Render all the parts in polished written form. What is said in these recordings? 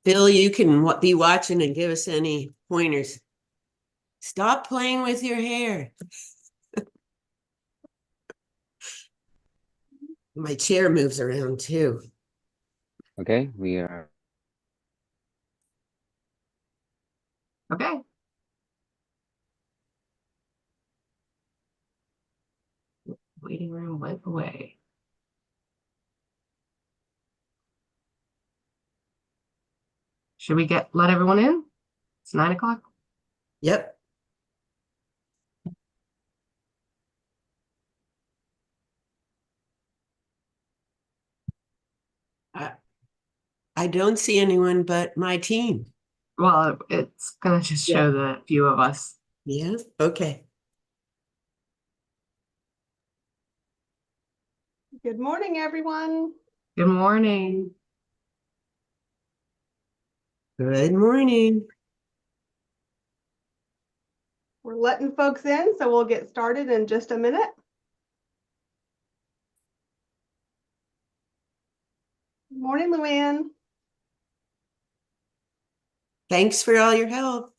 Bill, you can be watching and give us any pointers. Stop playing with your hair. My chair moves around too. Okay, we are. Okay. Waiting room wipe away. Should we let everyone in? It's 9 o'clock. Yep. I don't see anyone but my team. Well, it's gonna just show the few of us. Yeah, okay. Good morning, everyone. Good morning. Good morning. We're letting folks in, so we'll get started in just a minute. Good morning, Luann. Thanks for all your help.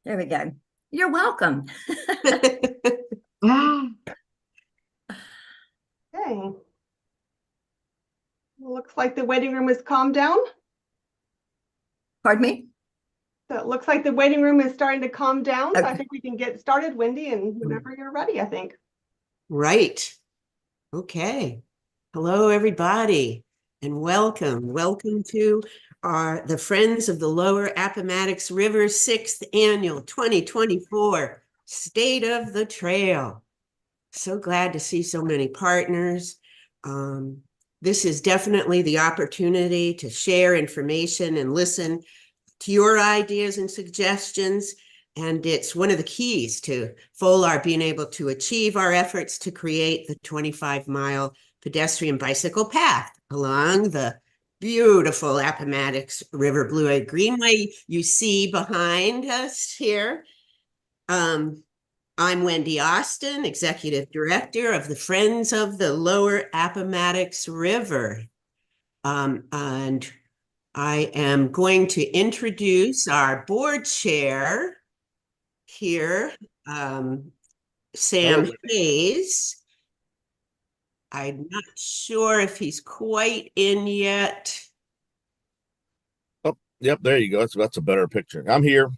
There we go. You're welcome. Okay. Looks like the waiting room is calmed down. Pardon me? So it looks like the waiting room is starting to calm down. So I Okay. think we can get started, Wendy, and whenever you're ready, I think. Right. Okay. Hello, everybody, and welcome. Welcome to the Friends of the Lower Appomattox River 6th Annual 2024 State of the Trail. So glad to see so many partners. This is definitely the opportunity to share information and listen to your ideas and suggestions. And it's one of the keys to FOLAR being able to achieve our efforts to create the 25-mile pedestrian bicycle path along the beautiful Appomattox River Blue Greenway you see behind us here. I'm Wendy Austin, Executive Director of the Friends of the Lower Appomattox River. And I am going to introduce our board chair here, Sam Hayes. I'm not sure if he's quite in yet. Oh, yep, there you go. That's a better picture. I'm here.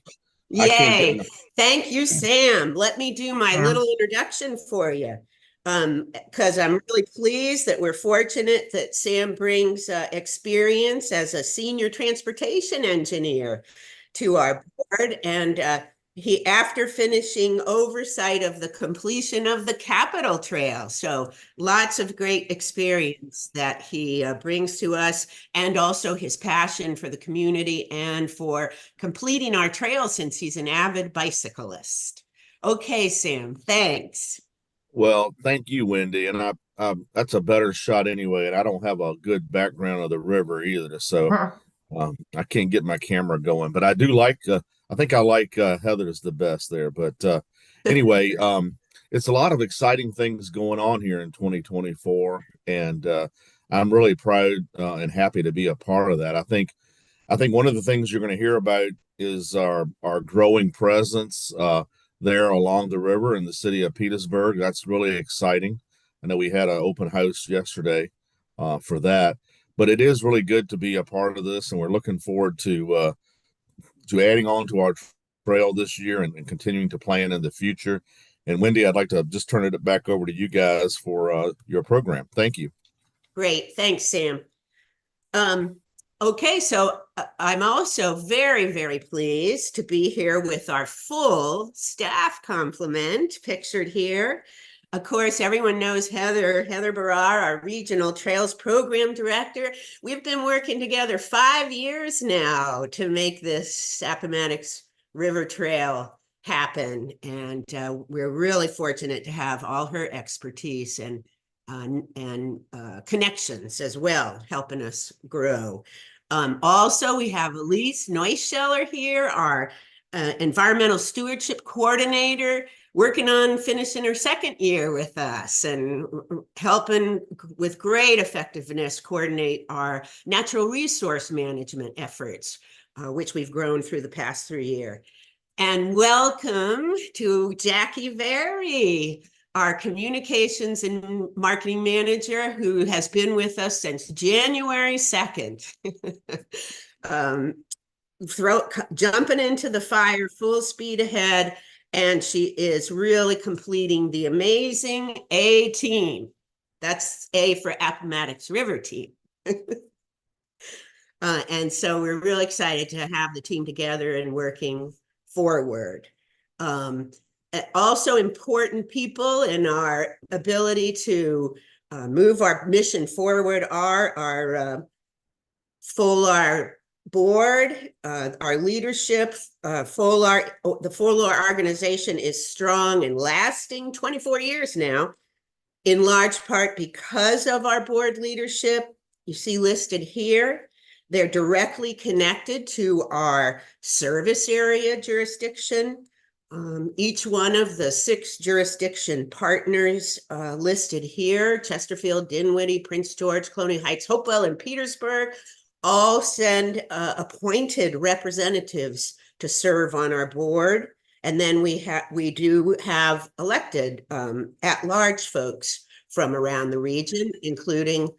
Yay. Thank you, Sam. Let me do my little introduction for you. Because I'm really pleased that we're fortunate that Sam brings experience as a senior transportation engineer to our board. And he, after finishing oversight of the completion of the Capitol Trail. So lots of great experience that he brings to us, and also his passion for the community and for completing our trail since he's an avid bicyclist. Okay, Sam, thanks. Well, thank you, Wendy. And that's a better shot anyway. And I don't have a good background of the river either, so I can't get my camera going. But I do like. I think I like Heather's the best there. But anyway, it's a lot of exciting things going on here in 2024, and I'm really proud and happy to be a part of that. I think one of the things you're going to hear about is our growing presence there along the river in the city of Petersburg. That's really exciting. I know we had an open house yesterday for that, but it is really good to be a part of this, and we're looking forward to adding on to our trail this year and continuing to plan in the future. And Wendy, I'd like to just turn it back over to you guys for your program. Thank you. Great, thanks, Sam. Okay, so I'm also very, very pleased to be here with our full staff complement pictured here. Of course, everyone knows Heather Barrar, our Regional Trails Program Director. We've been working together 5 years now to make this Appomattox River Trail happen. And we're really fortunate to have all her expertise and connections as well, helping us grow. Also, we have Elise Neuscheller here, our environmental stewardship coordinator. working on finishing her second year with us and helping with great effectiveness coordinate our natural resource management efforts, which we've grown through the past 3 years. And welcome to Jackie Very, our communications and marketing manager, who has been with us since January 2nd. Jumping into the fire full speed ahead, and she is really completing the amazing A team. That's A for Appomattox River team. And so we're really excited to have the team together and working forward. Also important people in our ability to move our mission forward are our FOLAR board, our leadership. FOLAR, the FOLAR organization is strong and lasting 24 years now, in large part because of our board leadership. You see listed here. They're directly connected to our service area jurisdiction. Each one of the 6 jurisdiction partners listed here, Chesterfield, Dinwiddie, Prince George, Colonial Heights, Hopewell, and Petersburg, all send appointed representatives to serve on our board. And then we do have elected at-large folks from around the region, including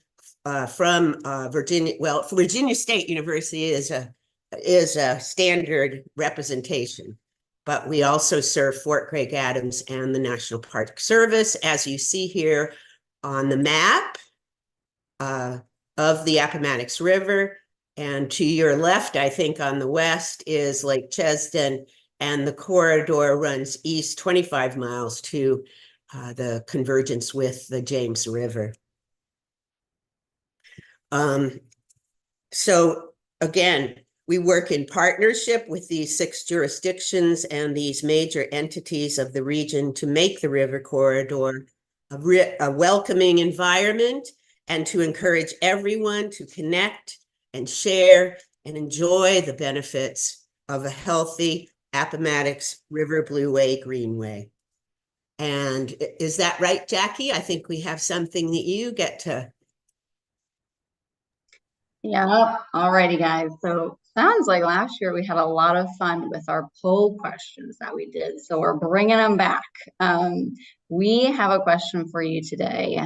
from Virginia. Well, Virginia State University is a standard representation, but we also serve Fort Craig Adams and the National Park Service, as you see here on the map of the Appomattox River. And to your left, I think on the west, is Lake Chesden, and the corridor runs east 25 miles to the convergence with the James River. So again, we work in partnership with these 6 jurisdictions and these major entities of the region to make the river corridor a welcoming environment, and to encourage everyone to connect and share and enjoy the benefits of a healthy Appomattox River Blueway Greenway. And is that right, Jackie? I think we have something that you get to. Yeah, alrighty guys. So sounds like last year we had a lot of fun with our poll questions that we did. So we're bringing them back. We have a question for you today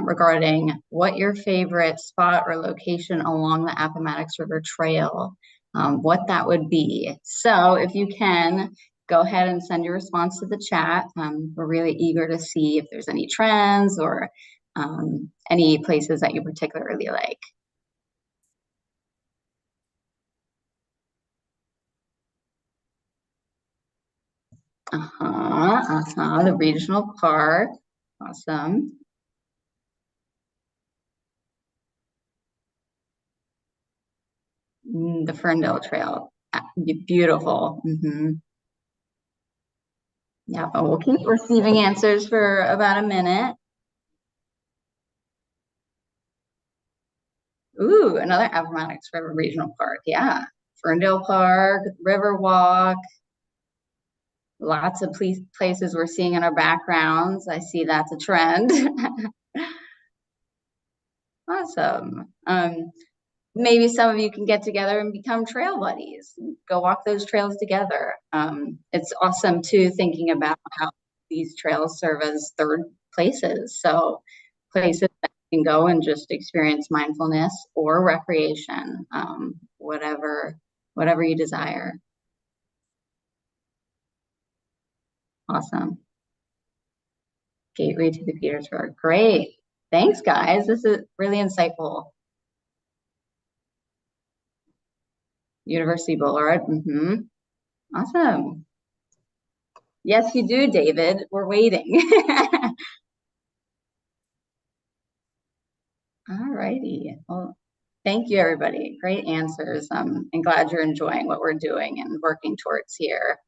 regarding what your favorite spot or location along the Appomattox River Trail, what that would be. So if you can, go ahead and send your response to the chat. We're really eager to see if there's any trends or any places that you particularly like. The regional park. Awesome. The Ferndale Trail. Beautiful. Yeah, but we'll keep receiving answers for about a minute. Ooh, another Appomattox River Regional Park. Yeah. Ferndale Park, Riverwalk. Lots of places we're seeing in our backgrounds. I see that's a trend. Awesome. Maybe some of you can get together and become trail buddies. Go walk those trails together. It's awesome too, thinking about how these trails serve as third places. So places that you can go and just experience mindfulness or recreation, whatever you desire. Awesome. Gateway to the Petersburg. Great. Thanks, guys. This is really insightful. University Boulevard. Awesome. Yes, you do, David. We're waiting. All righty. Well, thank you, everybody. Great answers. I'm glad you're enjoying what we're doing and working towards here.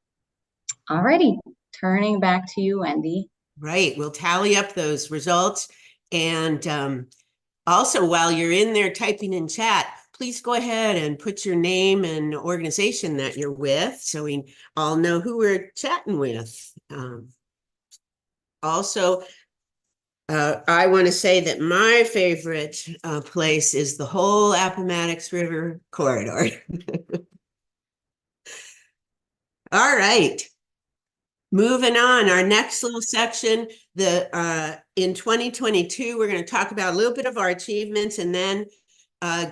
All righty. Turning back to you, Wendy. Right. We'll tally up those results. And also, while you're in there typing in chat, please go ahead and put your name and organization that you're with, so we all know who we're chatting with. also, I want to say that my favorite place is the whole Appomattox River corridor. All right. Moving on, our next little section, in 2022, we're going to talk about a little bit of our achievements and then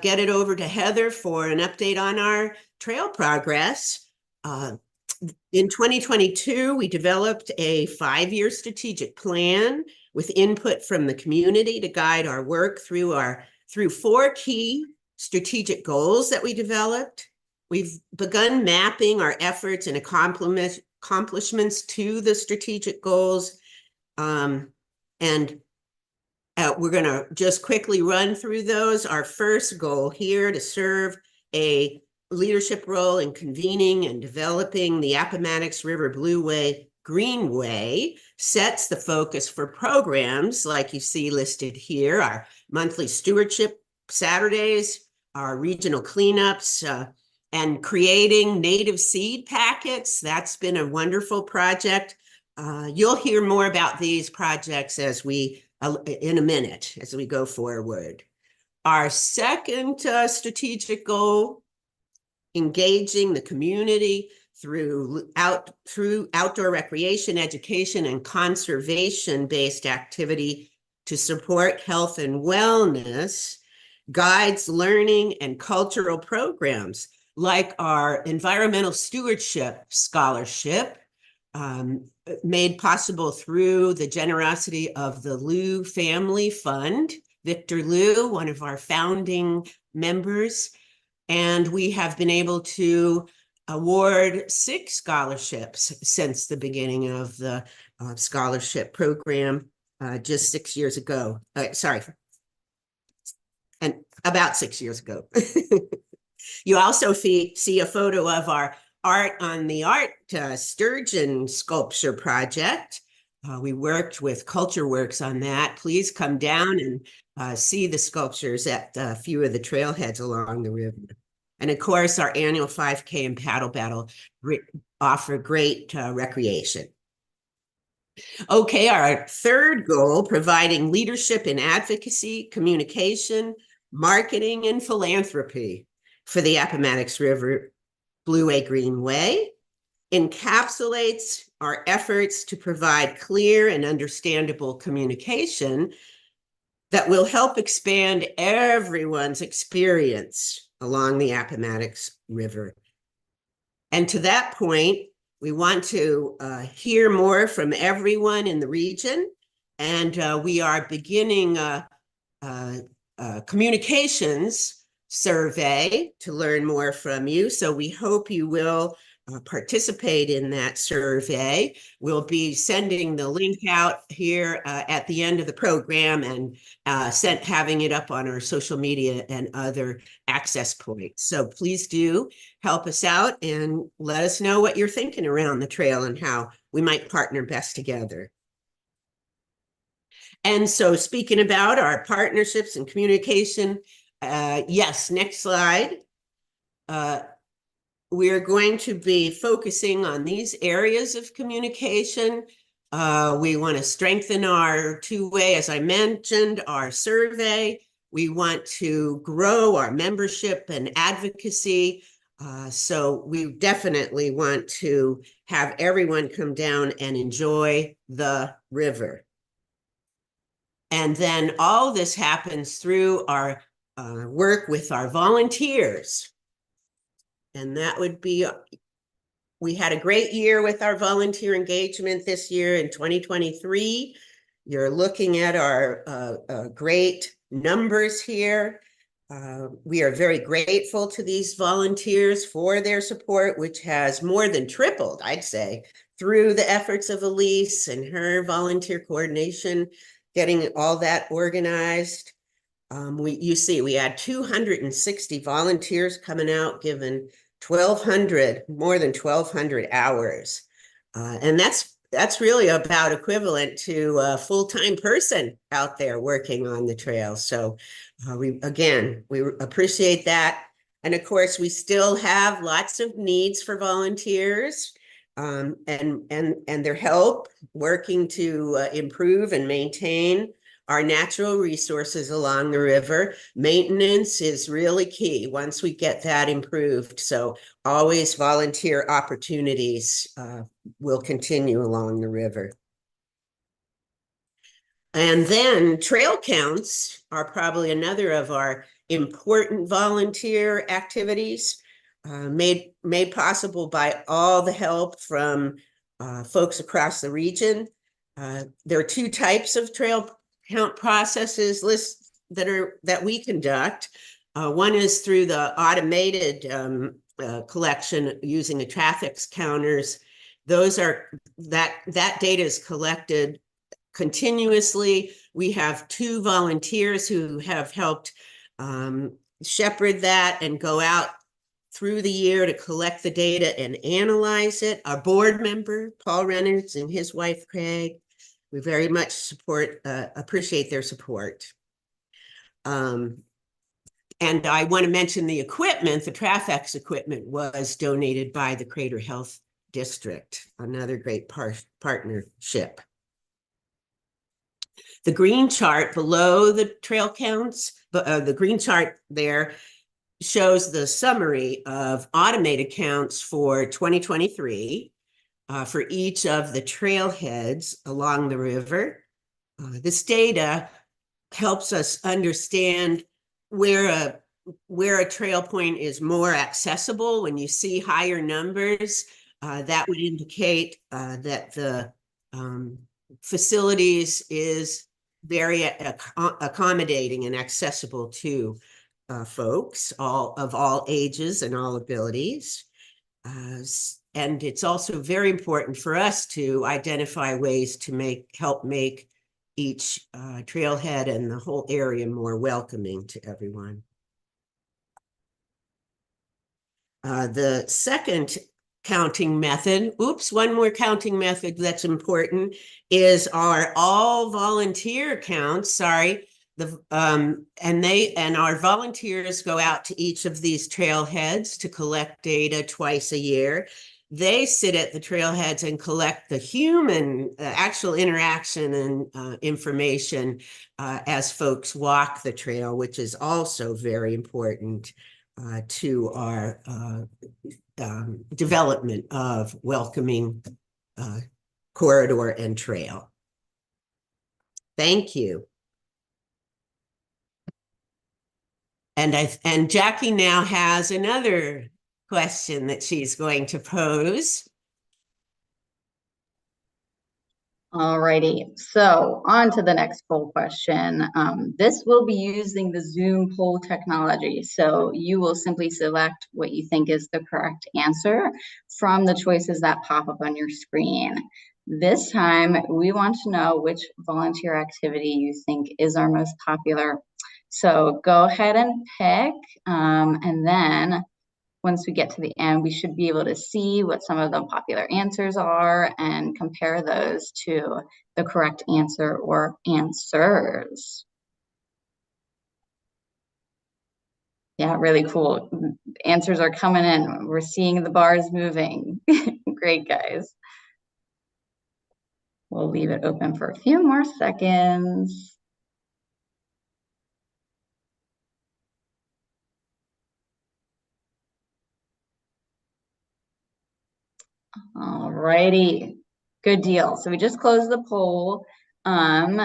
get it over to Heather for an update on our trail progress. In 2022, we developed a 5-year strategic plan with input from the community to guide our work through 4 key strategic goals that we developed. We've begun mapping our efforts and accomplishments to the strategic goals. And we're going to just quickly run through those. Our first goal here to serve a leadership role in convening and developing the Appomattox River Blueway Greenway sets the focus for programs like you see listed here, our monthly stewardship Saturdays, our regional cleanups, and creating native seed packets. That's been a wonderful project. You'll hear more about these projects as in a minute, as we go forward. Our second strategic goal, engaging the community through outdoor recreation, education, and conservation-based activity to support health and wellness, guides learning and cultural programs like our Environmental Stewardship Scholarship, made possible through the generosity of the Liu Family Fund, Victor Liu, one of our founding members. And we have been able to award 6 scholarships since the beginning of the scholarship program just 6 years ago. And about 6 years ago. You also see a photo of our Art on the Art sturgeon sculpture project. We worked with Culture Works on that. Please come down and see the sculptures at a few of the trailheads along the river. And of course, our annual 5K and paddle battle offer great recreation. Okay, our third goal, providing leadership in advocacy, communication, marketing, and philanthropy for the Appomattox River Blueway Greenway, encapsulates our efforts to provide clear and understandable communication that will help expand everyone's experience along the Appomattox River. And to that point, we want to hear more from everyone in the region, and we are beginning a communications survey to learn more from you. So we hope you will participate in that survey. We'll be sending the link out here at the end of the program and having it up on our social media and other access points. So please do help us out and let us know what you're thinking around the trail and how we might partner best together. And so speaking about our partnerships and communication, yes, next slide. We're going to be focusing on these areas of communication. We want to strengthen our two-way, as I mentioned, our survey. We want to grow our membership and advocacy. So we definitely want to have everyone come down and enjoy the river. And then all this happens through our work with our volunteers. And that would be, we had a great year with our volunteer engagement this year in 2023. You're looking at our great numbers here. We are very grateful to these volunteers for their support, which has more than tripled, I'd say, through the efforts of Elise and her volunteer coordination, getting all that organized. You see, we had 260 volunteers coming out, given more than 1,200 hours. And that's really about equivalent to a full-time person out there working on the trail. So we appreciate that. And of course, we still have lots of needs for volunteers. and their help working to improve and maintain our natural resources along the river. Maintenance is really key once we get that improved. So always volunteer opportunities will continue along the river. And then trail counts are probably another of our important volunteer activities, made possible by all the help from folks across the region. There are two types of trail count processes lists that we conduct. One is through the automated collection using the traffic counters. That data is collected continuously. We have 2 volunteers who have helped shepherd that and go out through the year to collect the data and analyze it. Our board member, Paul Reynolds, and his wife, Craig, we very much appreciate their support. And I want to mention the equipment. The Trafex equipment was donated by the Crater Health District, another great partnership. The green chart below the trail counts, the green chart there shows the summary of automated counts for 2023 for each of the trailheads along the river. This data helps us understand where a trail point is more accessible. When you see higher numbers, that would indicate that the facilities is very accommodating and accessible to folks of all ages and all abilities. And it's also very important for us to identify ways to help make each trailhead and the whole area more welcoming to everyone. The second counting method, one more counting method that's important, is our all volunteer counts. And our volunteers go out to each of these trailheads to collect data twice a year. They sit at the trailheads and collect the human actual interaction and information as folks walk the trail, which is also very important to our development of welcoming corridor and trail. Thank you. And Jackie now has another question that she's going to pose. All righty, so on to the next poll question. This will be using the Zoom poll technology. So you will simply select what you think is the correct answer from the choices that pop up on your screen. This time, we want to know which volunteer activity you think is our most popular. So go ahead and pick, and then once we get to the end, we should be able to see what some of the popular answers are and compare those to the correct answer or answers. Yeah, really cool. Answers are coming in. We're seeing the bars moving. Great, guys. We'll leave it open for a few more seconds. All righty, good deal. So we just closed the poll, and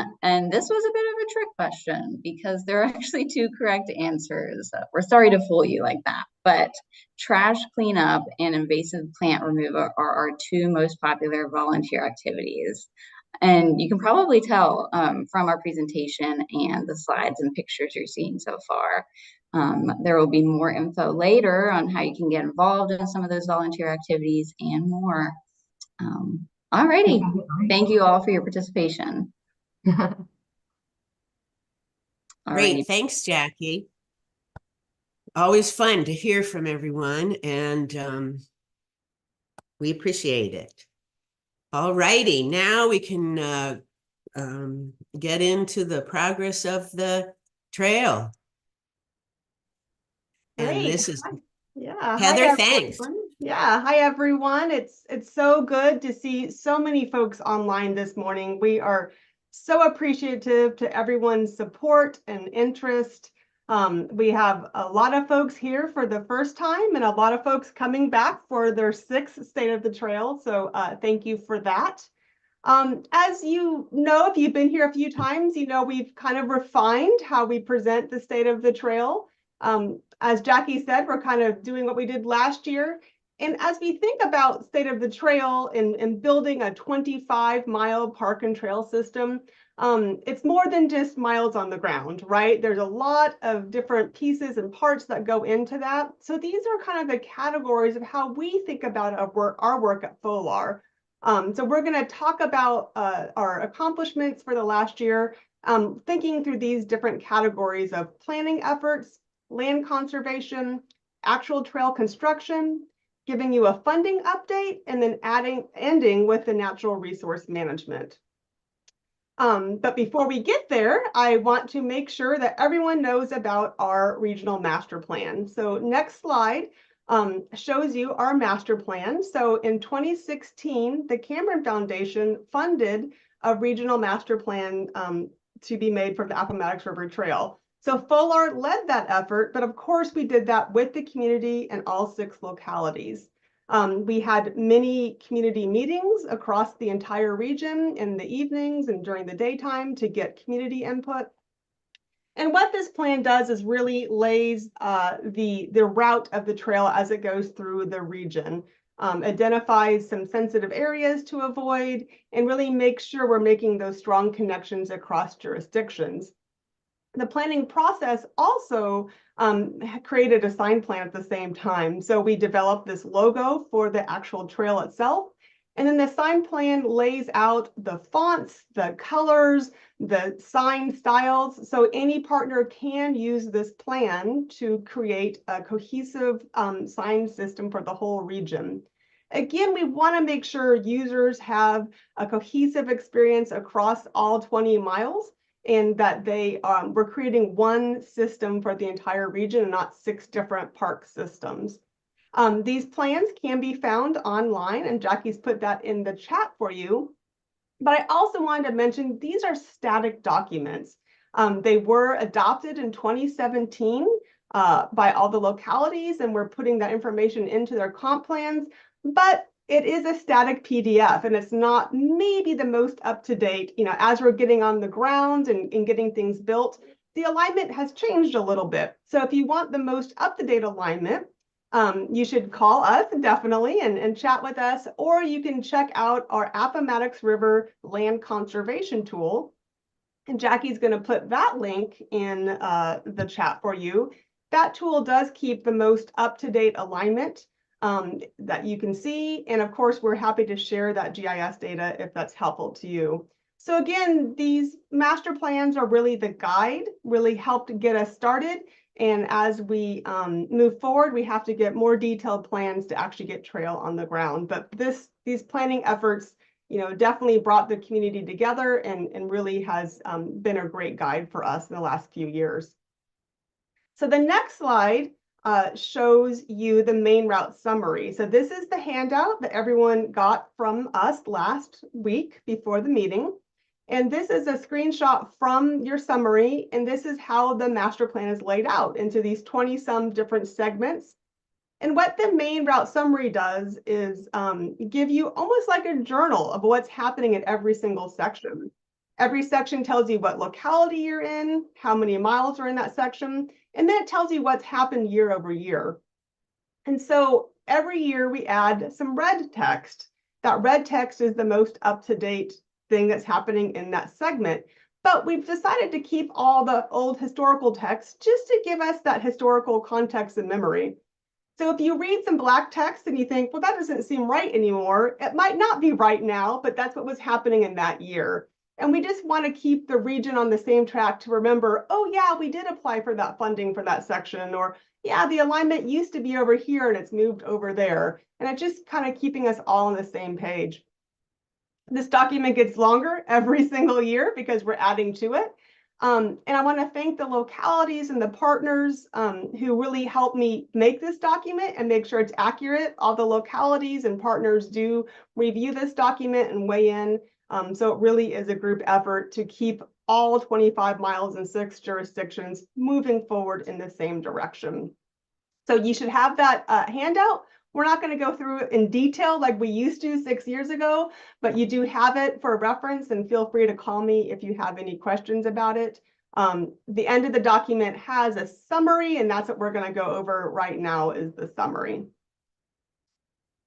this was a bit of a trick question because there are actually 2 correct answers. We're sorry to fool you like that, but trash cleanup and invasive plant removal are our 2 most popular volunteer activities. And you can probably tell from our presentation and the slides and pictures you're seeing so far. There will be more info later on how you can get involved in some of those volunteer activities and more. All righty, thank you all for your participation. Great, thanks, Jackie. Always fun to hear from everyone, and we appreciate it. All righty, now we can get into the progress of the trail. Great. And this is Yeah. Heather, Hi, thanks. everyone. Yeah, hi everyone. It's so good to see so many folks online this morning. We are so appreciative to everyone's support and interest. We have a lot of folks here for the first time and a lot of folks coming back for their sixth State of the Trail. So thank you for that. As you know, if you've been here a few times, you know we've kind of refined how we present the State of the Trail. As Jackie said, we're kind of doing what we did last year. And as we think about State of the Trail and building a 25-mile park and trail system, it's more than just miles on the ground, right? There's a lot of different pieces and parts that go into that. So these are kind of the categories of how we think about our work at FOLAR. So we're going to talk about our accomplishments for the last year, thinking through these different categories of planning efforts, land conservation, actual trail construction, giving you a funding update, and then ending with the natural resource management. But before we get there, I want to make sure that everyone knows about our regional master plan. So next slide shows you our master plan. So in 2016, the Cameron Foundation funded a regional master plan to be made for the Appomattox River Trail. So FOLAR led that effort, but of course we did that with the community and all 6 localities. We had many community meetings across the entire region in the evenings and during the daytime to get community input. And what this plan does is really lays the route of the trail as it goes through the region, identifies some sensitive areas to avoid, and really makes sure we're making those strong connections across jurisdictions. The planning process also created a sign plan at the same time. So we developed this logo for the actual trail itself. And then the sign plan lays out the fonts, the colors, the sign styles. So any partner can use this plan to create a cohesive sign system for the whole region. Again, we want to make sure users have a cohesive experience across all 20 miles and that we're creating one system for the entire region and not 6 different park systems. These plans can be found online, and Jackie's put that in the chat for you. But I also wanted to mention these are static documents. They were adopted in 2017 by all the localities, and we're putting that information into their comp plans. But it is a static PDF, and it's not maybe the most up-to-date. You know, as we're getting on the ground and getting things built, the alignment has changed a little bit. So if you want the most up-to-date alignment, you should call us definitely and chat with us, or you can check out our Appomattox River Land Conservation Tool. And Jackie's going to put that link in the chat for you. That tool does keep the most up-to-date alignment that you can see. And of course, we're happy to share that GIS data if that's helpful to you. So again, these master plans are really the guide, really helped get us started. And as we move forward, we have to get more detailed plans to actually get trail on the ground. But these planning efforts, you know, definitely brought the community together and really has been a great guide for us in the last few years. So the next slide shows you the main route summary. So this is the handout that everyone got from us last week before the meeting. And this is a screenshot from your summary, and this is how the master plan is laid out into these 20-some different segments. And what the main route summary does is give you almost like a journal of what's happening in every single section. Every section tells you what locality you're in, how many miles are in that section, and then it tells you what's happened year over year. And so every year we add some red text. That red text is the most up-to-date thing that's happening in that segment. But we've decided to keep all the old historical text just to give us that historical context and memory. So if you read some black text and you think, well, that doesn't seem right anymore, it might not be right now, but that's what was happening in that year. And we just want to keep the region on the same track to remember, oh yeah, we did apply for that funding for that section, or yeah, the alignment used to be over here and it's moved over there. And it's just kind of keeping us all on the same page. This document gets longer every single year because we're adding to it. And I want to thank the localities and the partners who really helped me make this document and make sure it's accurate. All the localities and partners do review this document and weigh in. So it really is a group effort to keep all 25 miles in 6 jurisdictions moving forward in the same direction. So you should have that handout. We're not going to go through it in detail like we used to 6 years ago, but you do have it for reference, and feel free to call me if you have any questions about it. The end of the document has a summary, and that's what we're going to go over right now is the summary.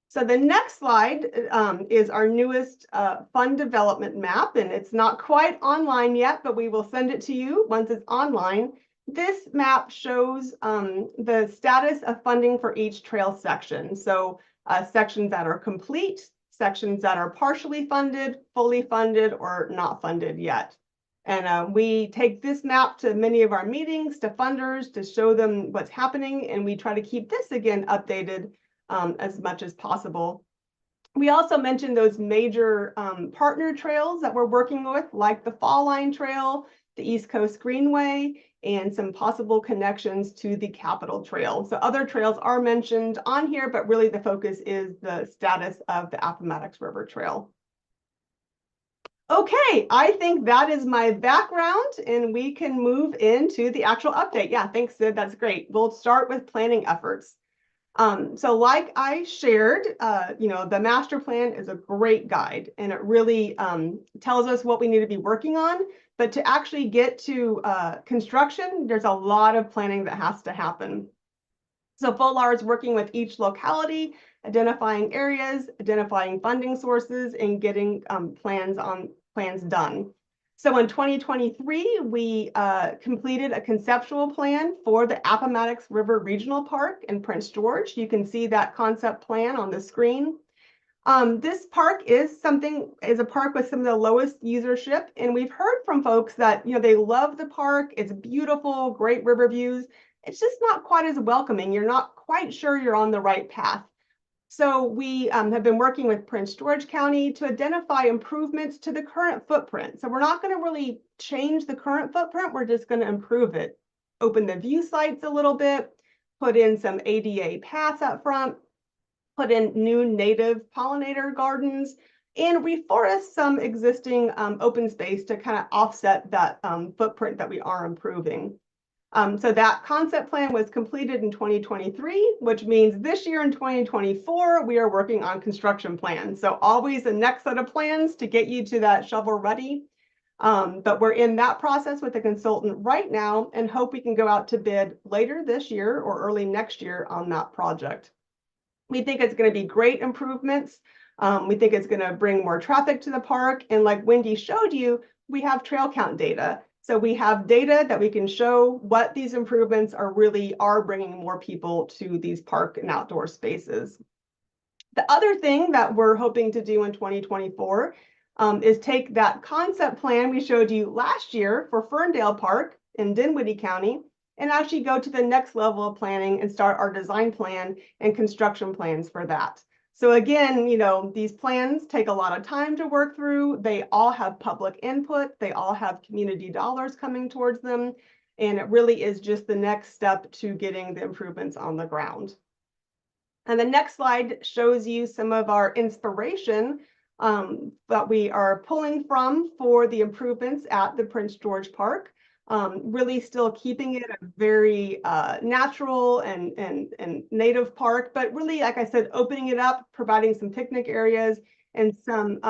So the next slide is our newest fund development map, and it's not quite online yet, but we will send it to you once it's online. This map shows the status of funding for each trail section. So sections that are complete, sections that are partially funded, fully funded, or not funded yet. And we take this map to many of our meetings, to funders, to show them what's happening, and we try to keep this again updated as much as possible. We also mentioned those major partner trails that we're working with, like the Fall Line Trail, the East Coast Greenway, and some possible connections to the Capitol Trail. So other trails are mentioned on here, but really the focus is the status of the Appomattox River Trail. Okay, I think that is my background, and we can move into the actual update. Yeah, thanks, Sid. That's great. We'll start with planning efforts. So like I shared, the master plan is a great guide, and it really tells us what we need to be working on. But to actually get to construction, there's a lot of planning that has to happen. So FOLAR is working with each locality, identifying areas, identifying funding sources, and getting plans done. So in 2023, we completed a conceptual plan for the Appomattox River Regional Park in Prince George. You can see that concept plan on the screen. This park is a park with some of the lowest usership, and we've heard from folks that they love the park. It's beautiful, great river views. It's just not quite as welcoming. You're not quite sure you're on the right path. So we have been working with Prince George County to identify improvements to the current footprint. So we're not going to really change the current footprint. We're just going to improve it. Open the view sites a little bit, put in some ADA paths up front, put in new native pollinator gardens, and reforest some existing open space to kind of offset that footprint that we are improving. So that concept plan was completed in 2023, which means this year in 2024, we are working on construction plans. So always the next set of plans to get you to that shovel ready. But we're in that process with the consultant right now and hope we can go out to bid later this year or early next year on that project. We think it's going to be great improvements. We think it's going to bring more traffic to the park. And like Wendy showed you, we have trail count data. So we have data that we can show what these improvements are bringing more people to these park and outdoor spaces. The other thing that we're hoping to do in 2024 is take that concept plan we showed you last year for Ferndale Park in Dinwiddie County and actually go to the next level of planning and start our design plan and construction plans for that. So again, these plans take a lot of time to work through. They all have public input. They all have community dollars coming towards them. And it really is just the next step to getting the improvements on the ground. And the next slide shows you some of our inspiration that we are pulling from for the improvements at the Prince George Park. Really still keeping it a very natural and native park, but really, like I said, opening it up, providing some picnic areas and some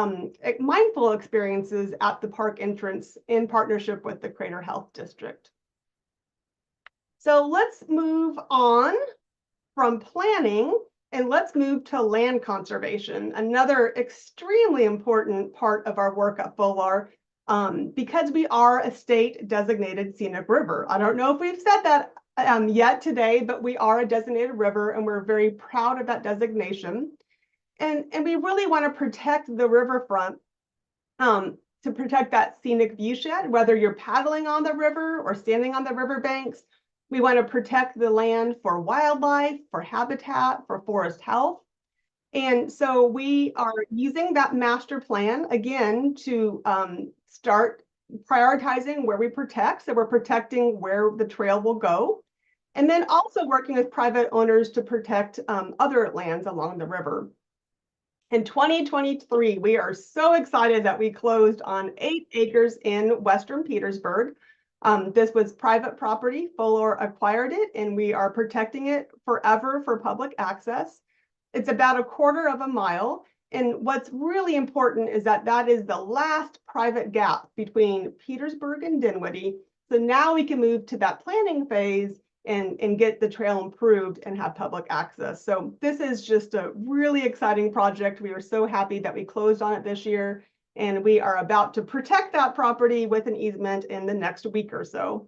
mindful experiences at the park entrance in partnership with the Crater Health District. So let's move on from planning and let's move to land conservation, another extremely important part of our work at FOLAR. Because we are a state designated scenic river. I don't know if we've said that yet today, but we are a designated river and we're very proud of that designation. And we really want to protect the riverfront to protect that scenic viewshed, whether you're paddling on the river or standing on the riverbanks. We want to protect the land for wildlife, for habitat, for forest health. And so we are using that master plan again to start prioritizing where we protect. So we're protecting where the trail will go. And then also working with private owners to protect other lands along the river. In 2023, we are so excited that we closed on 8 acres in Western Petersburg. This was private property. FOLAR acquired it, and we are protecting it forever for public access. It's about a quarter of a mile. And what's really important is that that is the last private gap between Petersburg and Dinwiddie. So now we can move to that planning phase and get the trail improved and have public access. So this is just a really exciting project. We are so happy that we closed on it this year, and we are about to protect that property with an easement in the next week or so.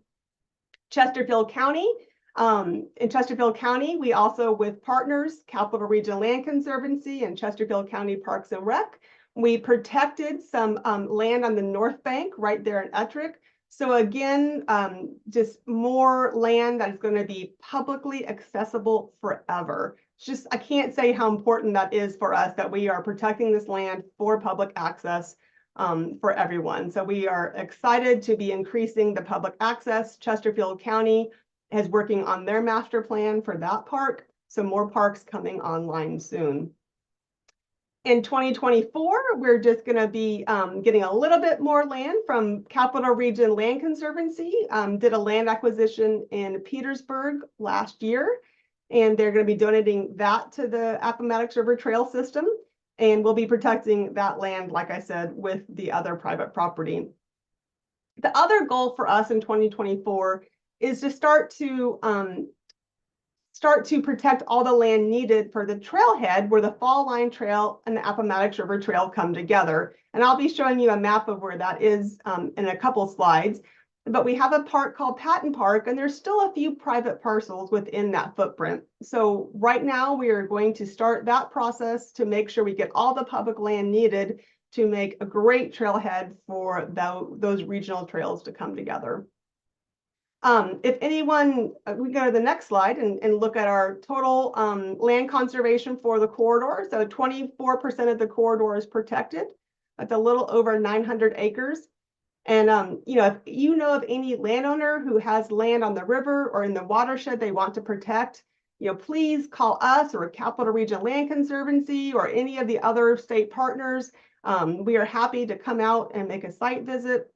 Chesterfield County. In Chesterfield County, we also, with partners, Capital Region Land Conservancy and Chesterfield County Parks and Rec, we protected some land on the north bank right there in Ettrick. So again, just more land that is going to be publicly accessible forever. It's just, I can't say how important that is for us, that we are protecting this land for public access for everyone. So we are excited to be increasing the public access. Chesterfield County is working on their master plan for that park. So more parks coming online soon. In 2024, we're just going to be getting a little bit more land from Capital Region Land Conservancy. Did a land acquisition in Petersburg last year, and they're going to be donating that to the Appomattox River Trail system. And we'll be protecting that land, like I said, with the other private property. The other goal for us in 2024 is to start to protect all the land needed for the trailhead where the Fall Line Trail and the Appomattox River Trail come together. And I'll be showing you a map of where that is in a couple slides. But we have a park called Patton Park, and there's still a few private parcels within that footprint. So right now we are going to start that process to make sure we get all the public land needed to make a great trailhead for those regional trails to come together. If anyone, we go to the next slide and look at our total land conservation for the corridor. So 24% of the corridor is protected. That's a little over 900 acres. And if you know of any landowner who has land on the river or in the watershed they want to protect, please call us or Capital Region Land Conservancy or any of the other state partners. We are happy to come out and make a site visit.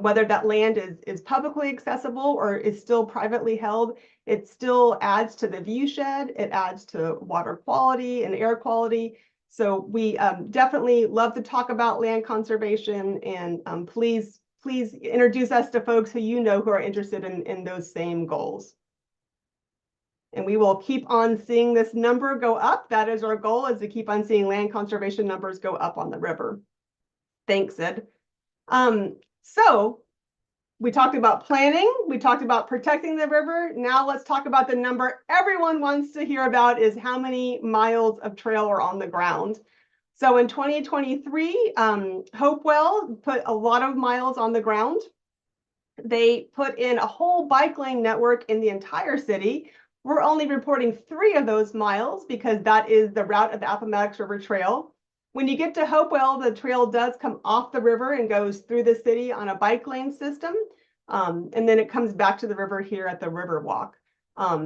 Whether that land is publicly accessible or is still privately held, it still adds to the view shed. It adds to water quality and air quality. So we definitely love to talk about land conservation, and please introduce us to folks who who are interested in those same goals. And we will keep on seeing this number go up. That is our goal, is to keep on seeing land conservation numbers go up on the river. Thanks, Sid. So we talked about planning, we talked about protecting the river. Now let's talk about the number everyone wants to hear about, is how many miles of trail are on the ground. So in 2023, Hopewell put a lot of miles on the ground. They put in a whole bike lane network in the entire city. We're only reporting 3 of those miles because that is the route of the Appomattox River Trail. When you get to Hopewell, the trail does come off the river and goes through the city on a bike lane system. And then it comes back to the river here at the Riverwalk.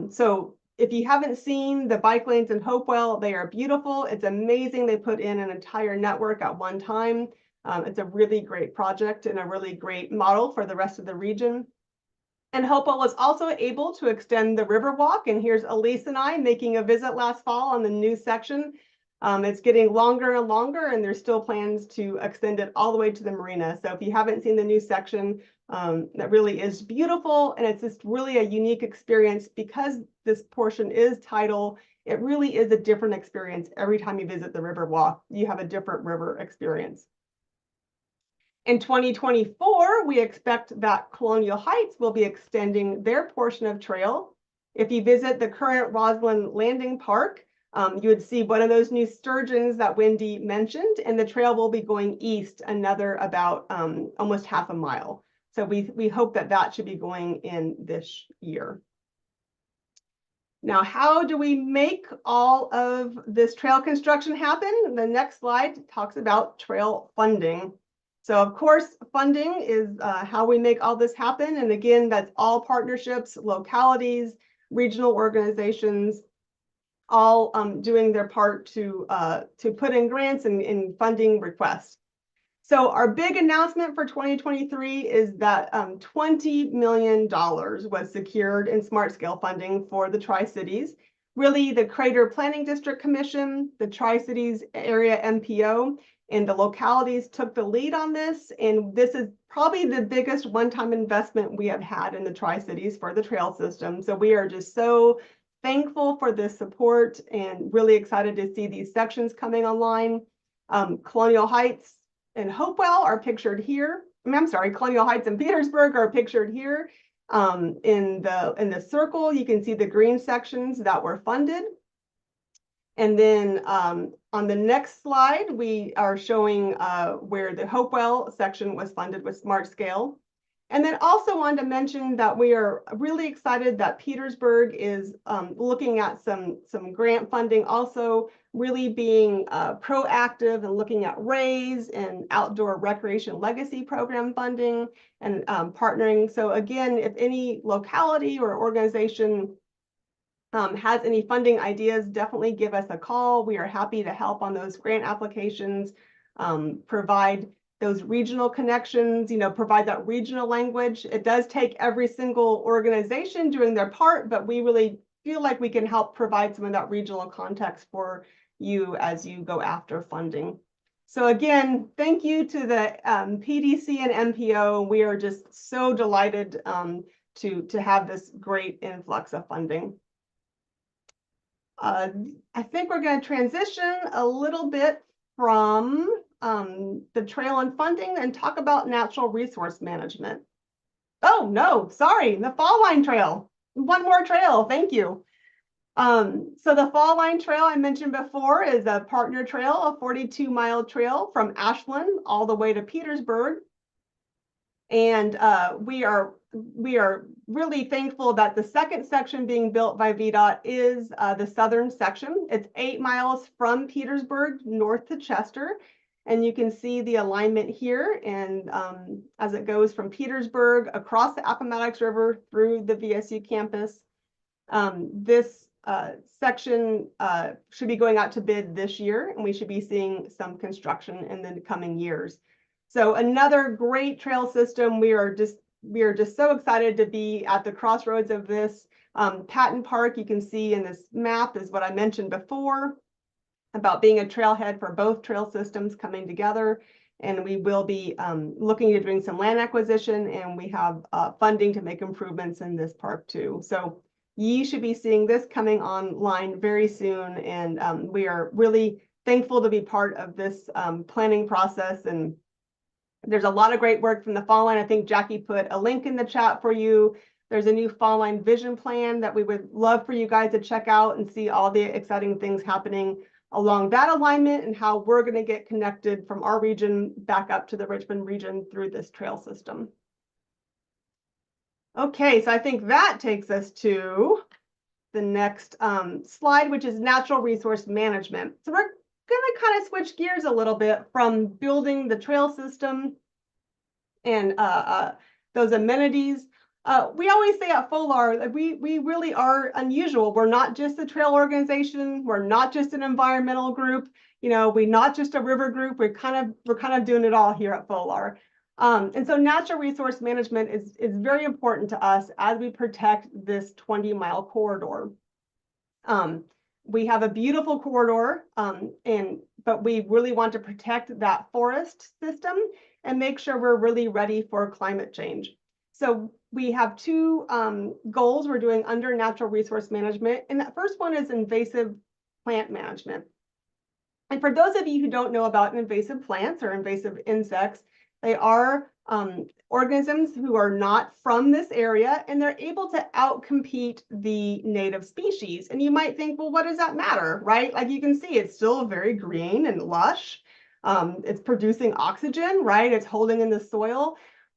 So if you haven't seen the bike lanes in Hopewell, they are beautiful. It's amazing they put in an entire network at one time. It's a really great project and a really great model for the rest of the region. And Hopewell was also able to extend the Riverwalk. And here's Elise and I making a visit last fall on the new section. It's getting longer and longer, and there's still plans to extend it all the way to the marina. So if you haven't seen the new section, that really is beautiful, and it's just really a unique experience because this portion is tidal. It really is a different experience every time you visit the Riverwalk. You have a different river experience. In 2024, we expect that Colonial Heights will be extending their portion of trail. If you visit the current Roslyn Landing Park, you would see one of those new sturgeons that Wendy mentioned, and the trail will be going east another about almost half a mile. So we hope that should be going in this year. Now, how do we make all of this trail construction happen? The next slide talks about trail funding. So of course, funding is how we make all this happen. And again, that's all partnerships, localities, regional organizations, all doing their part to put in grants and funding requests. So our big announcement for 2023 is that $20 million was secured in smart scale funding for the Tri-Cities. Really, the Crater Planning District Commission, the Tri-Cities Area MPO, and the localities took the lead on this. And this is probably the biggest one-time investment we have had in the Tri-Cities for the trail system. So we are just so thankful for this support and really excited to see these sections coming online. Colonial Heights and Hopewell are pictured here. I'm sorry, Colonial Heights and Petersburg are pictured here. In the circle, you can see the green sections that were funded. And then on the next slide, we are showing where the Hopewell section was funded with Smart Scale. And then also wanted to mention that we are really excited that Petersburg is looking at some grant funding, also really being proactive and looking at RAISE and outdoor recreation legacy program funding and partnering. So again, if any locality or organization has any funding ideas, definitely give us a call. We are happy to help on those grant applications, provide those regional connections, provide that regional language. It does take every single organization doing their part, but we really feel like we can help provide some of that regional context for you as you go after funding. So again, thank you to the PDC and MPO. We are just so delighted to have this great influx of funding. I think we're going to transition a little bit from the trail and funding and talk about natural resource management. Oh, no, sorry, the Fall Line Trail. One more trail, thank you. So the Fall Line Trail I mentioned before is a partner trail, a 42-mile trail from Ashland all the way to Petersburg. And we are really thankful that the second section being built by VDOT is the southern section. It's 8 miles from Petersburg north to Chester. And you can see the alignment here. And as it goes from Petersburg across the Appomattox River through the VSU campus, this section should be going out to bid this year, and we should be seeing some construction in the coming years. So another great trail system. We are just so excited to be at the crossroads of this. Patton Park, you can see in this map, is what I mentioned before about being a trailhead for both trail systems coming together. And we will be looking at doing some land acquisition, and we have funding to make improvements in this park too. So you should be seeing this coming online very soon. And we are really thankful to be part of this planning process. And there's a lot of great work from the Fall Line. I think Jackie put a link in the chat for you. There's a new Fall Line vision plan that we would love for you guys to check out and see all the exciting things happening along that alignment and how we're going to get connected from our region back up to the Richmond region through this trail system. Okay, so I think that takes us to the next slide, which is natural resource management. So we're going to kind of switch gears a little bit from building the trail system and those amenities. We always say at FOLAR that we really are unusual. We're not just a trail organization. We're not just an environmental group. We're not just a river group. We're kind of doing it all here at FOLAR. And so natural resource management is very important to us as we protect this 20-mile corridor. We have a beautiful corridor, but we really want to protect that forest system and make sure we're really ready for climate change. So we have two goals we're doing under natural resource management. And that first one is invasive plant management. And for those of you who don't know about invasive plants or invasive insects, they are organisms who are not from this area, and they're able to outcompete the native species. And you might think, well, what does that matter, right? Like you can see, it's still very green and lush. It's producing oxygen, right? It's holding in the soil,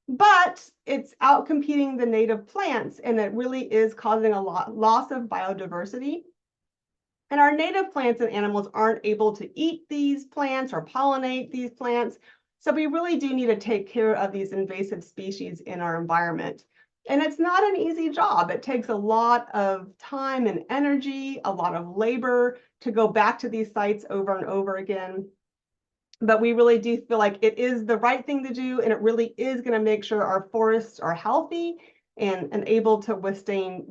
but it's outcompeting the native plants, and it really is causing a loss of biodiversity. And our native plants and animals aren't able to eat these plants or pollinate these plants. So we really do need to take care of these invasive species in our environment. And it's not an easy job. It takes a lot of time and energy, a lot of labor to go back to these sites over and over again. But we really do feel like it is the right thing to do, and it really is going to make sure our forests are healthy and able to withstand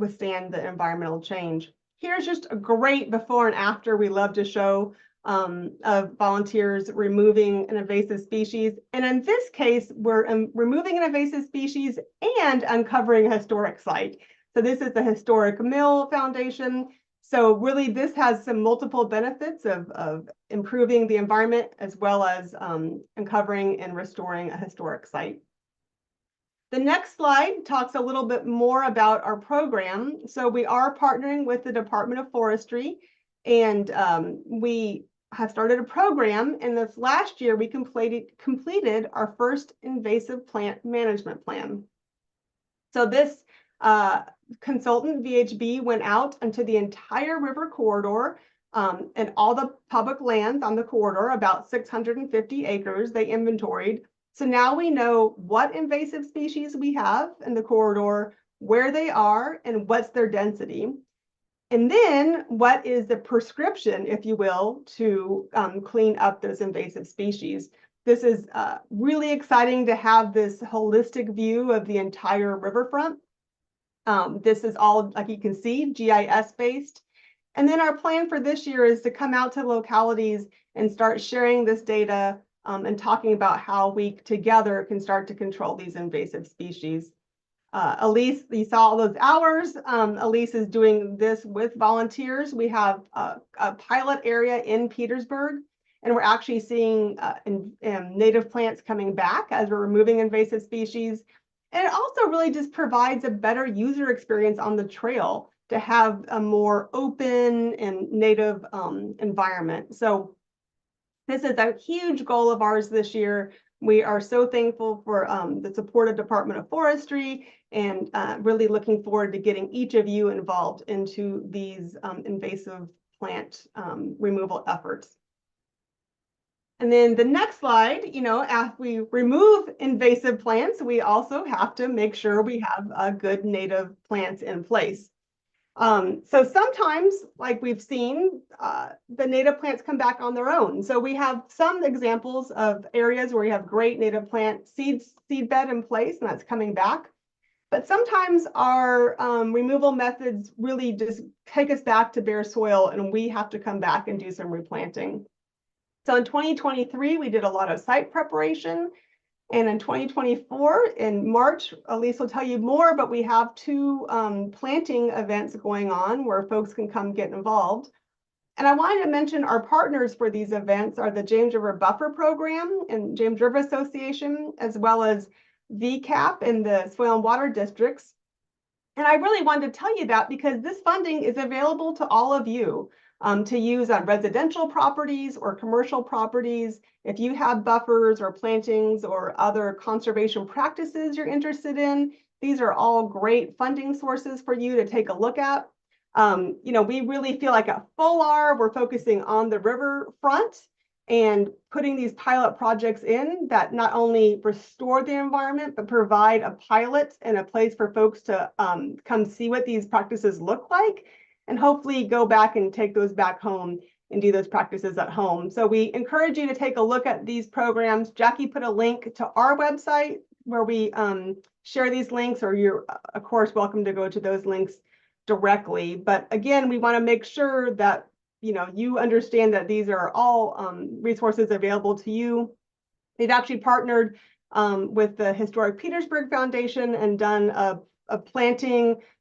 the environmental change. Here's just a great before and after we love to show of volunteers removing an invasive species. And in this case, we're removing an invasive species and uncovering a historic site. So this is the Historic Mill Foundation. So really, this has some multiple benefits of improving the environment as well as uncovering and restoring a historic site. The next slide talks a little bit more about our program. So we are partnering with the Department of Forestry, and we have started a program. And this last year, we completed our first invasive plant management plan. So this consultant, VHB, went out into the entire river corridor and all the public lands on the corridor, about 650 acres, they inventoried. So now we know what invasive species we have in the corridor, where they are, and what's their density. And then what is the prescription, if you will, to clean up those invasive species. This is really exciting to have this holistic view of the entire riverfront. This is all, like you can see, GIS based. And then our plan for this year is to come out to localities and start sharing this data and talking about how we together can start to control these invasive species. Elise, you saw all those hours. Elise is doing this with volunteers. We have a pilot area in Petersburg, and we're actually seeing native plants coming back as we're removing invasive species. And it also really just provides a better user experience on the trail to have a more open and native environment. So this is a huge goal of ours this year. We are so thankful for the support of Department of Forestry and really looking forward to getting each of you involved into these invasive plant removal efforts. And then the next slide, after we remove invasive plants, we also have to make sure we have good native plants in place. So sometimes, like we've seen, the native plants come back on their own. So we have some examples of areas where we have great native plant seed bed in place, and that's coming back. But sometimes our removal methods really just take us back to bare soil, and we have to come back and do some replanting. So in 2023, we did a lot of site preparation. And in 2024, in March, Elise will tell you more, but we have 2 planting events going on where folks can come get involved. And I wanted to mention our partners for these events are the James River Buffer Program and James River Association, as well as VCAP and the Soil and Water Districts. And I really wanted to tell you that because this funding is available to all of you to use on residential properties or commercial properties. If you have buffers or plantings or other conservation practices you're interested in, these are all great funding sources for you to take a look at. We really feel like at FOLAR, we're focusing on the riverfront and putting these pilot projects in that not only restore the environment, but provide a pilot and a place for folks to come see what these practices look like, and hopefully go back and take those back home and do those practices at home. So we encourage you to take a look at these programs. Jackie put a link to our website where we share these links, or you're, of course, welcome to go to those links directly. But again, we want to make sure that you understand that these are all resources available to you. They've actually partnered with the Historic Petersburg Foundation and done a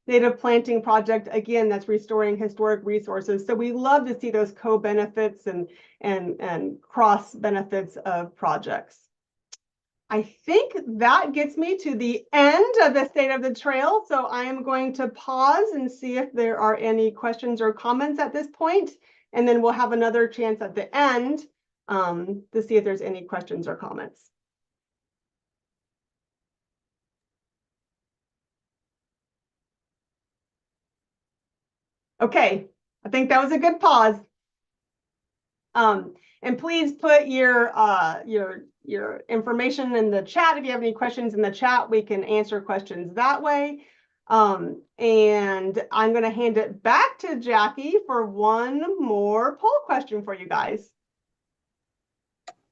native planting project, again, that's restoring historic resources. So we love to see those co-benefits and cross benefits of projects. I think that gets me to the end of the State of the Trail. So I am going to pause and see if there are any questions or comments at this point, and then we'll have another chance at the end to see if there's any questions or comments. Okay, I think that was a good pause. And please put your information in the chat. If you have any questions in the chat, we can answer questions that way. And I'm going to hand it back to Jackie for one more poll question for you guys.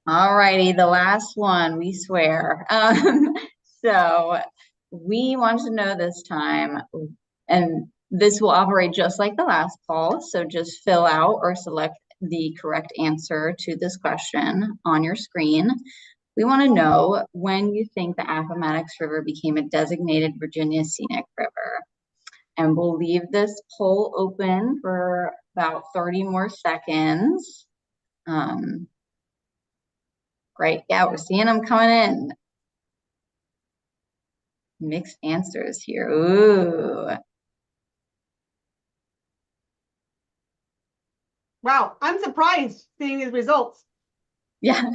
All righty, the last one, we swear. So we want to know this time, and this will operate just like the last poll. So just fill out or select the correct answer to this question on your screen. We want to know when you think the Appomattox River became a designated Virginia Scenic River. And we'll leave this poll open for about 30 more seconds. Great, yeah, we're seeing them coming in. Mixed answers here, ooh. Wow, I'm surprised seeing these results. Yeah.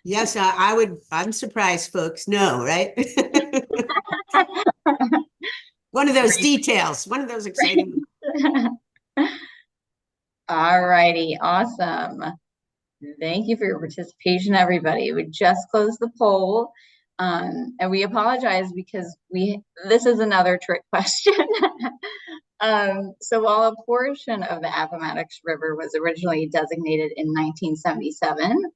Yes, I'm surprised folks know, right? One of those details, one of those exciting. All righty, awesome. Thank you for your participation, everybody. We just closed the poll, and we apologize because this is another trick question. So while a portion of the Appomattox River was originally designated in 1977,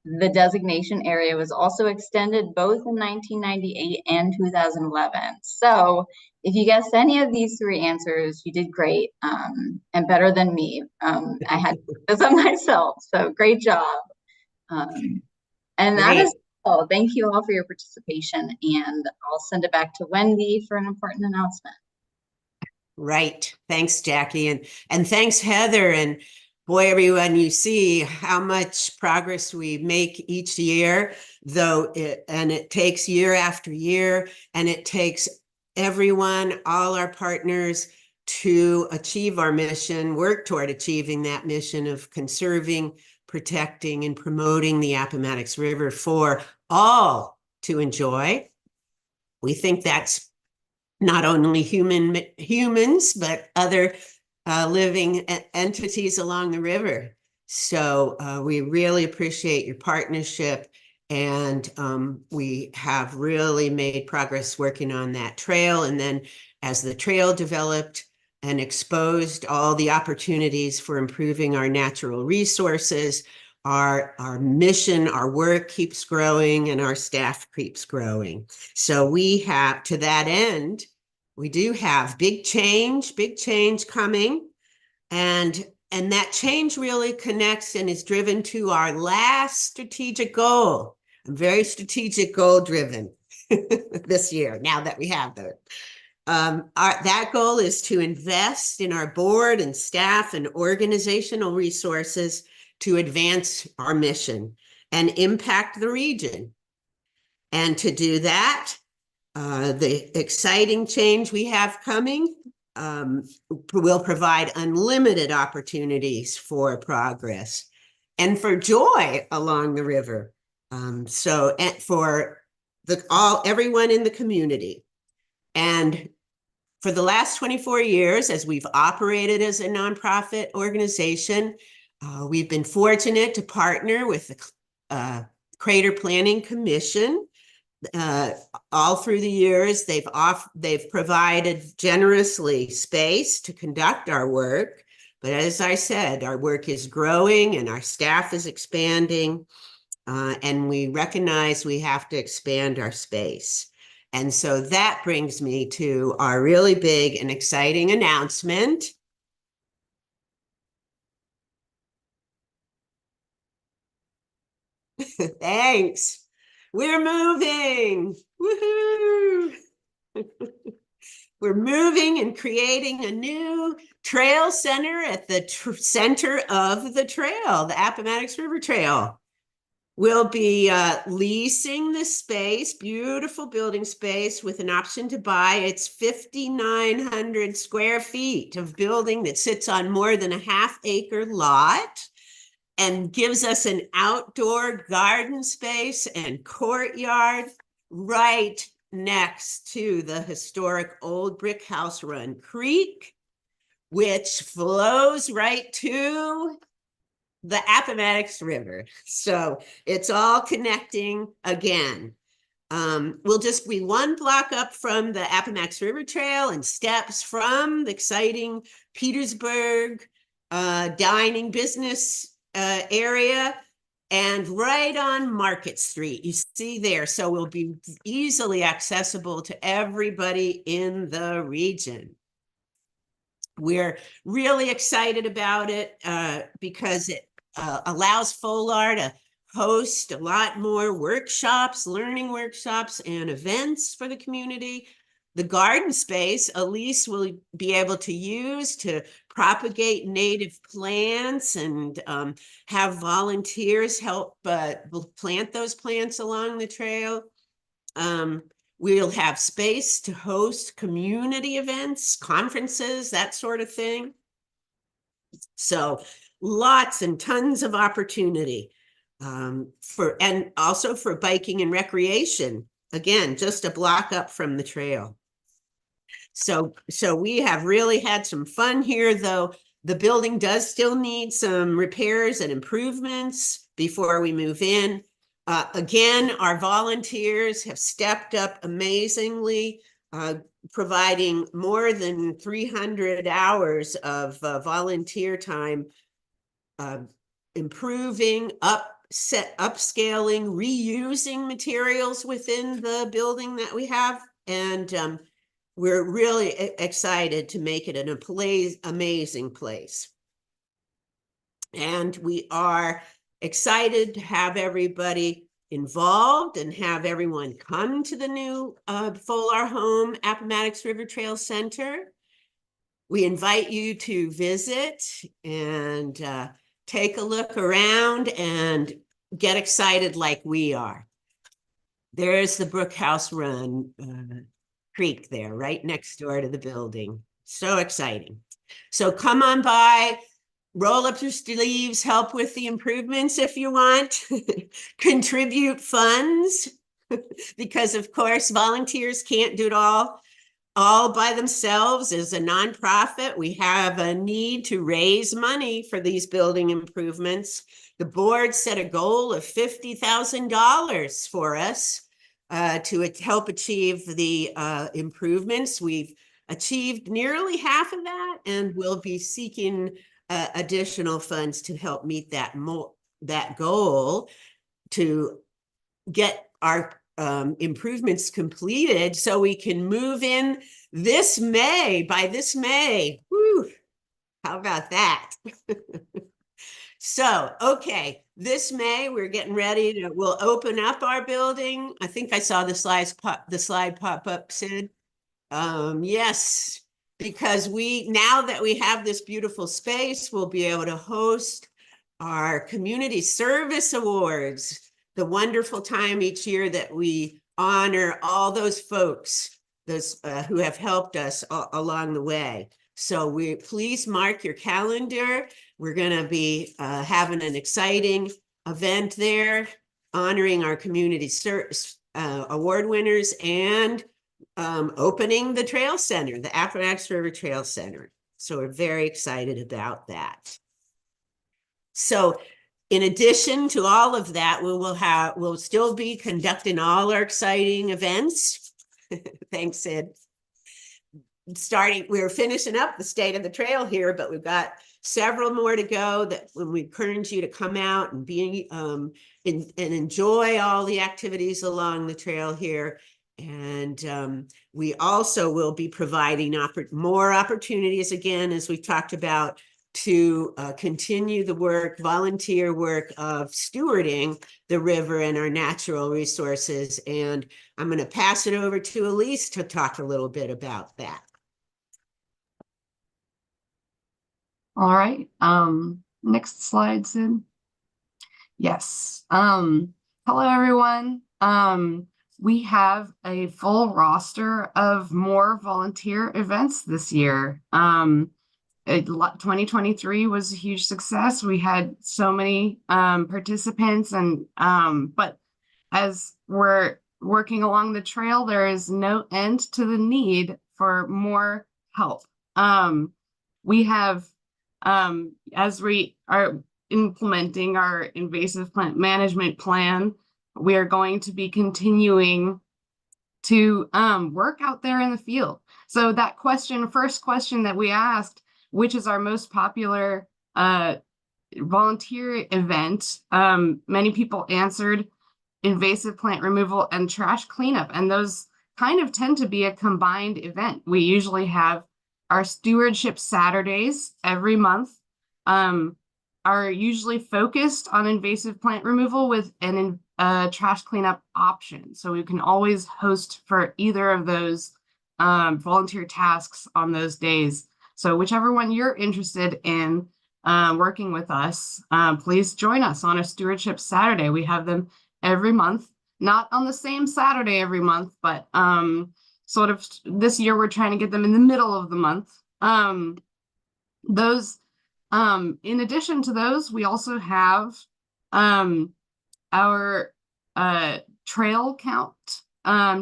the designation area was also extended both in 1998 and 2011. So if you guessed any of these three answers, you did great, and better than me. I had to do this on myself, so great job. And that is all. Thank you all for your participation, and I'll send it back to Wendy for an important announcement. Right. Thanks, Jackie. And thanks, Heather. And boy, everyone, you see how much progress we make each year, and it takes year after year, and it takes everyone, all our partners, to achieve our mission, work toward achieving that mission of conserving, protecting, and promoting the Appomattox River for all to enjoy. We think that's not only humans, but other living entities along the river. So we really appreciate your partnership, and we have really made progress working on that trail. And then as the trail developed and exposed all the opportunities for improving our natural resources, our mission, our work keeps growing, and our staff keeps growing. So we have, to that end, we do have big change coming. And that change really connects and is driven to our last strategic goal. I'm very strategic goal driven this year, now that we have that. That goal is to invest in our board and staff and organizational resources to advance our mission and impact the region. And to do that, the exciting change we have coming will provide unlimited opportunities for progress and for joy along the river. And for everyone in the community. And for the last 24 years, as we've operated as a nonprofit organization, we've been fortunate to partner with the Crater Planning Commission. All through the years, they've provided generously space to conduct our work. But as I said, our work is growing and our staff is expanding, and we recognize we have to expand our space. And so that brings me to our really big and exciting announcement. Thanks. We're moving. Woohoo! We're moving and creating a new trail center at the center of the trail, the Appomattox River Trail. We'll be leasing the space, beautiful building space with an option to buy. It's 5,900 square feet of building that sits on more than a half-acre lot and gives us an outdoor garden space and courtyard right next to the historic old brick house run creek, which flows right to the Appomattox River. So it's all connecting again. We'll just be one block up from the Appomattox River Trail and steps from the exciting Petersburg dining business area and right on Market Street. You see there, so we'll be easily accessible to everybody in the region. We're really excited about it because it allows FOLAR to host a lot more workshops, learning workshops, and events for the community. The garden space, Elise will be able to use to propagate native plants and have volunteers help plant those plants along the trail. We'll have space to host community events, conferences, that sort of thing. So lots and tons of opportunity and also for biking and recreation. Again, just a block up from the trail. So we have really had some fun here, though the building does still need some repairs and improvements before we move in. Again, our volunteers have stepped up amazingly, providing more than 300 hours of volunteer time, improving, upscaling, reusing materials within the building that we have. And we're really excited to make it an amazing place. And we are excited to have everybody involved and have everyone come to the new FOLAR Home Appomattox River Trail Center. We invite you to visit and take a look around and get excited like we are. There's the Brookhouse Run Creek there, right next door to the building. So exciting. So come on by. Roll up your sleeves, help with the improvements if you want, contribute funds, because of course, volunteers can't do it all by themselves. As a nonprofit, we have a need to raise money for these building improvements. The board set a goal of $50,000 for us to help achieve the improvements. We've achieved nearly half of that, and we'll be seeking additional funds to help meet that goal to get our improvements completed so we can move in this May, by this May. Whew, how about that? So, okay, this May we're getting ready to, we'll open up our building. I think I saw the slide pop up, Sid. Yes. Because now that we have this beautiful space, we'll be able to host our community service awards, the wonderful time each year that we honor all those folks, who have helped us along the way. So please mark your calendar. We're going to be having an exciting event there, honoring our community service award winners and opening the trail center, the Appomattox River Trail Center. So we're very excited about that. So in addition to all of that, we'll still be conducting all our exciting events. Thanks, Sid. We're finishing up the state of the trail here, but we've got several more to go that we encourage you to come out and be and enjoy all the activities along the trail here. And we also will be providing more opportunities, again, as we talked about, to continue the volunteer work of stewarding the river and our natural resources. And I'm going to pass it over to Elise to talk a little bit about that. All right. Next slide, Sid. Yes. Hello, everyone. We have a full roster of more volunteer events this year. 2023 was a huge success. We had so many participants, and but as we're working along the trail, there is no end to the need for more help. We have, as we are implementing our invasive plant management plan, we are going to be continuing to work out there in the field. So that first question that we asked, which is our most popular volunteer event, many people answered invasive plant removal and trash cleanup, and those kind of tend to be a combined event. We usually have our stewardship Saturdays every month, are usually focused on invasive plant removal with an trash cleanup option. So we can always host for either of those volunteer tasks on those days. So whichever one you're interested in working with us, please join us on a stewardship Saturday. We have them every month, not on the same Saturday every month, but sort of this year we're trying to get them in the middle of the month. In addition to those, we also have our trail count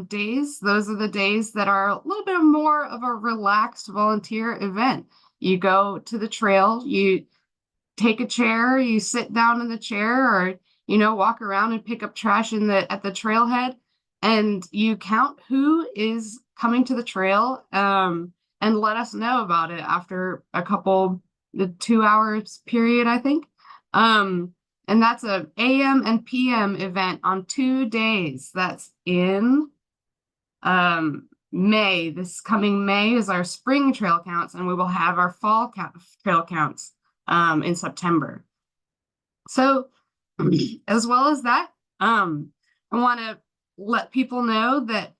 days. Those are the days that are a little bit more of a relaxed volunteer event. You go to the trail, you take a chair, you sit down in the chair, or walk around and pick up trash at the trailhead, and you count who is coming to the trail, and let us know about it after the 2 hours period, I think. And that's a AM and PM event on 2 days. That's in May. This coming May is our spring trail counts, and we will have our fall trail counts in September. So as well as that, I want to let people know that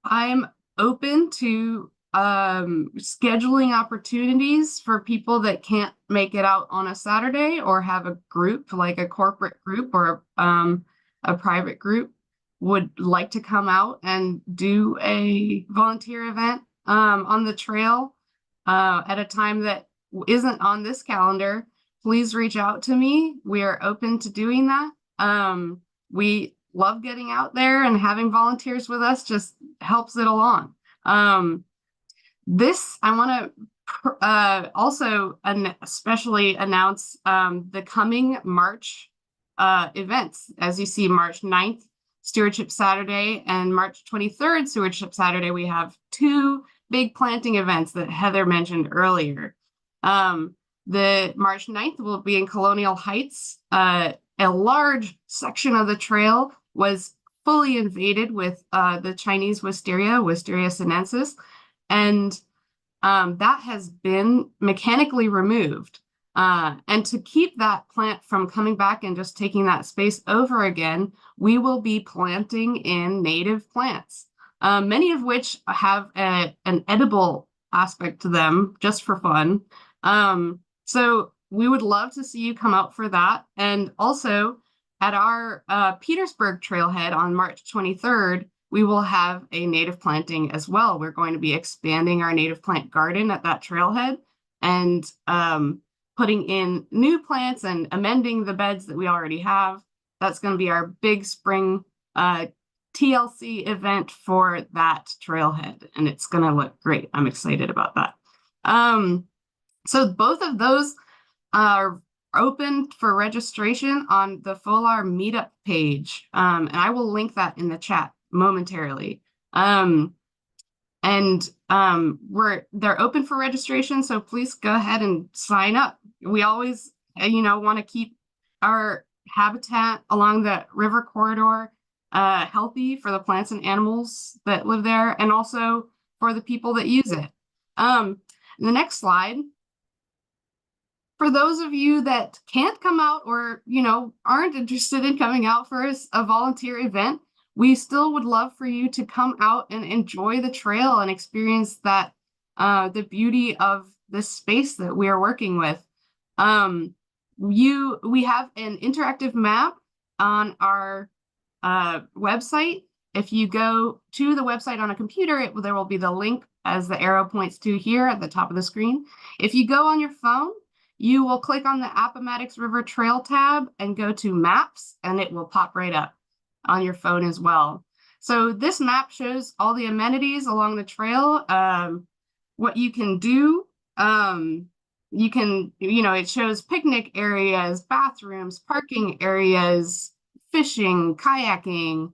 I'm open to scheduling opportunities for people that can't make it out on a Saturday, or have a group, like a corporate group or a private group, would like to come out and do a volunteer event on the trail at a time that isn't on this calendar. Please reach out to me. We are open to doing that. We love getting out there, and having volunteers with us just helps it along. I want to also especially announce the coming March events. As you see, March 9th, Stewardship Saturday, and March 23rd, Stewardship Saturday, we have 2 big planting events that Heather mentioned earlier. The March 9th will be in Colonial Heights. A large section of the trail was fully invaded with the Chinese Wisteria sinensis, and that has been mechanically removed. And to keep that plant from coming back and just taking that space over again, we will be planting in native plants, many of which have an edible aspect to them, just for fun. So we would love to see you come out for that. And also at our Petersburg trailhead on March 23rd, we will have a native planting as well. We're going to be expanding our native plant garden at that trailhead, and putting in new plants and amending the beds that we already have. That's going to be our big spring TLC event for that trailhead, and it's going to look great. I'm excited about that. So both of those are open for registration on the FOLAR meetup page, and I will link that in the chat momentarily. They're open for registration, so please go ahead and sign up. We always want to keep our habitat along the river corridor healthy for the plants and animals that live there, and also for the people that use it. The next slide. For those of you that can't come out, or aren't interested in coming out for a volunteer event, we still would love for you to come out and enjoy the trail and experience that the beauty of the space that we are working with. We have an interactive map on our website. If you go to the website on a computer, there will be the link as the arrow points to here at the top of the screen. If you go on your phone, you will click on the Appomattox River Trail tab and go to Maps, and it will pop right up on your phone as well. So this map shows all the amenities along the trail, what you can do, you can, it shows picnic areas, bathrooms, parking areas, fishing, kayaking.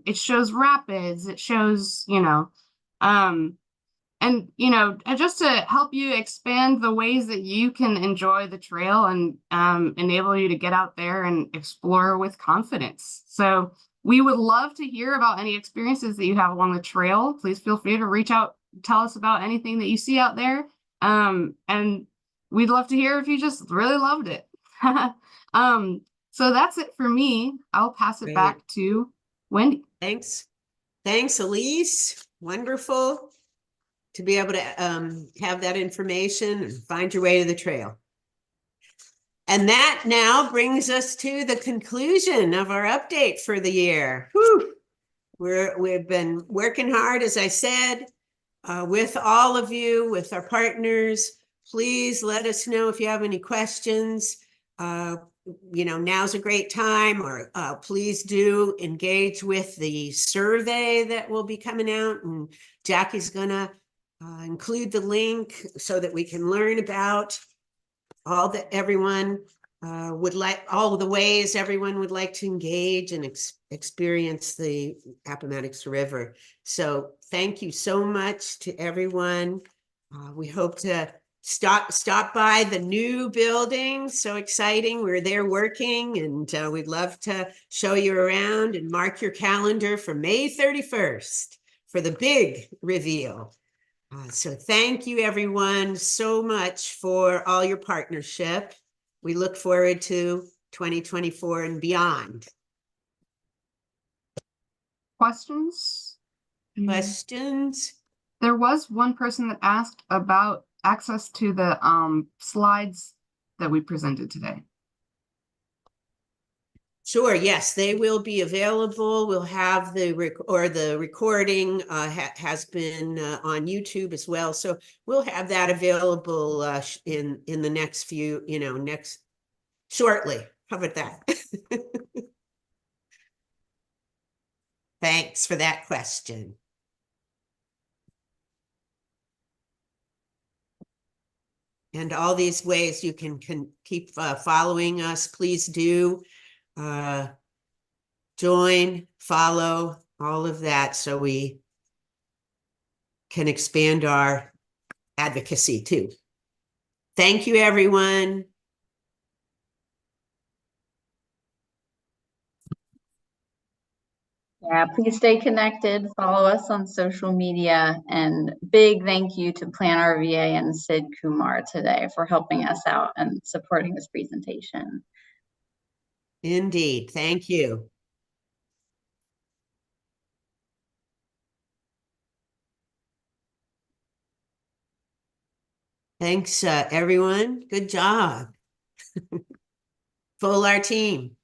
It shows rapids. It shows, and just to help you expand the ways that you can enjoy the trail and enable you to get out there and explore with confidence. So we would love to hear about any experiences that you have along the trail. Please feel free to reach out, tell us about anything that you see out there. And we'd love to hear if you just really loved it. So that's it for me. I'll pass it Great. back to Wendy. Thanks. Thanks, Elise. Wonderful to be able to have that information and find your way to the trail. And that now brings us to the conclusion of our update for the year. Whew. We've been working hard, as I said, with all of you, with our partners. Please let us know if you have any questions. Now's a great time, or please do engage with the survey that will be coming out, and Jackie's gonna include the link so that we can learn about all that everyone would like, all of the ways everyone would like to engage and experience the Appomattox River. So thank you so much to everyone. We hope to stop by the new building. So exciting. We're there working, and we'd love to show you around, and mark your calendar for May 31st for the big reveal. So thank you, everyone, so much for all your partnership. We look forward to 2024 and beyond. Questions? Questions? There was one person that asked about access to the slides that we presented today. Sure, yes, they will be available. We'll have the recording has been on YouTube as well. So we'll have that available in the next few, shortly. How about that? Thanks for that question. And all these ways you can keep following us. Please do. Join, follow, all of that, so we can expand our advocacy too. Thank you, everyone. Yeah, please stay connected. Follow us on social media. And big thank you to Plan RVA and Sid Kumar today for helping us out and supporting this presentation. Indeed. Thank you. Thanks, everyone. Good job. FOLAR team.